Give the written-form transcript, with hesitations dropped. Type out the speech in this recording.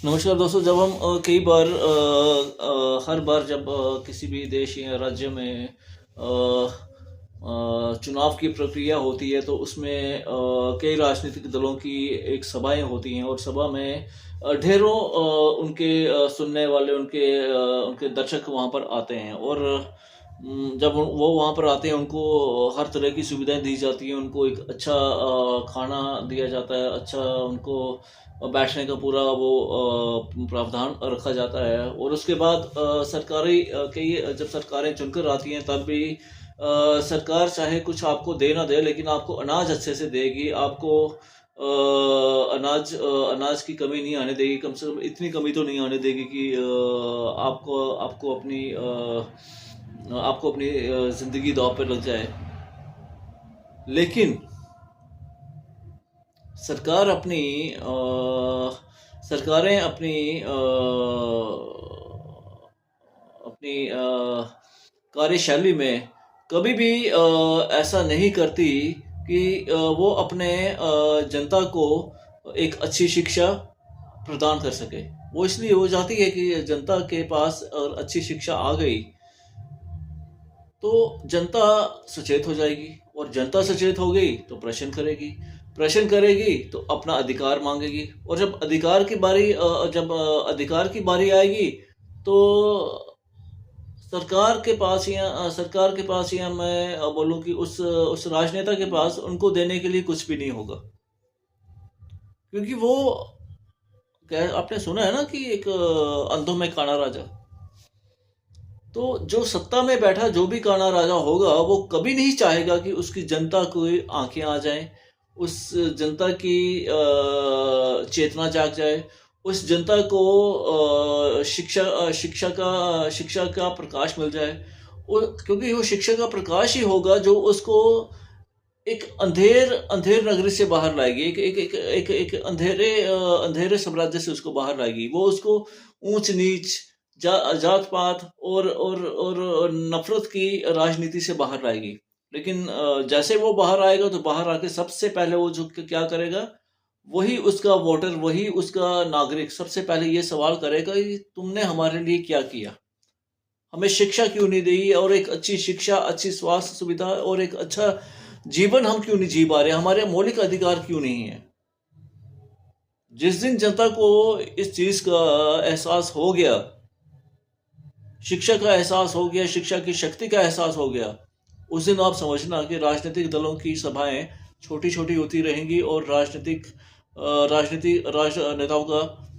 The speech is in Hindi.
नमस्कार दोस्तों। जब हम कई बार हर बार जब किसी भी देश या राज्य में चुनाव की प्रक्रिया होती है तो उसमें कई राजनीतिक दलों की एक सभाएं होती हैं और सभा में ढेरों उनके सुनने वाले उनके दर्शक वहाँ पर आते हैं और जब वो वहाँ पर आते हैं उनको हर तरह की सुविधाएं दी जाती हैं। उनको एक अच्छा खाना दिया जाता है, अच्छा उनको बैठने का पूरा वो प्रावधान रखा जाता है। और उसके बाद सरकारी कई जब सरकारें चुनकर आती हैं तब भी सरकार चाहे कुछ आपको दे ना दे लेकिन आपको अनाज अच्छे से देगी। आपको अनाज की कमी नहीं आने देगी। कम से कम इतनी कमी तो नहीं आने देगी कि आपको आपको अपनी ज़िंदगी दाँव पे लग जाए। लेकिन सरकार अपनी सरकारें अपनी कार्यशैली में कभी भी ऐसा नहीं करती कि वो अपने जनता को एक अच्छी शिक्षा प्रदान कर सके। वो इसलिए हो जाती है कि जनता के पास और अच्छी शिक्षा आ गई तो जनता सचेत हो जाएगी और जनता सचेत हो गई तो प्रश्न करेगी तो अपना अधिकार मांगेगी। और जब अधिकार की बारी आएगी तो सरकार के पास या मैं बोलूं कि उस राजनेता के पास उनको देने के लिए कुछ भी नहीं होगा। क्योंकि वो आपने सुना है ना कि एक अंधों में काना राजा। तो जो सत्ता में बैठा जो भी काना राजा होगा वो कभी नहीं चाहेगा कि उसकी जनता को आंखें आ जाएं, उस जनता की चेतना जाग जाए, उस जनता को शिक्षा का प्रकाश मिल जाए। क्योंकि वो शिक्षा का प्रकाश ही होगा जो उसको एक अंधेर नगरी से बाहर लाएगी, एक अंधेरे साम्राज्य से उसको बाहर लाएगी। वो उसको ऊंच नीच जात पात और नफरत की राजनीति से बाहर लाएगी। लेकिन जैसे वो बाहर आएगा तो बाहर आके सबसे पहले वो जो क्या करेगा, वही उसका वोटर, वही उसका नागरिक सबसे पहले ये सवाल करेगा कि तुमने हमारे लिए क्या किया, हमें शिक्षा क्यों नहीं दी, और एक अच्छी शिक्षा, अच्छी स्वास्थ्य सुविधा और एक अच्छा जीवन हम क्यों नहीं जी पा रहे, हमारे मौलिक अधिकार क्यों नहीं है। जिस दिन जनता को इस चीज का एहसास हो गया, शिक्षा का एहसास हो गया, शिक्षा की शक्ति का एहसास हो गया, उस दिन आप समझना कि राजनीतिक दलों की सभाएं छोटी छोटी होती रहेंगी और राजनीति नेताओं का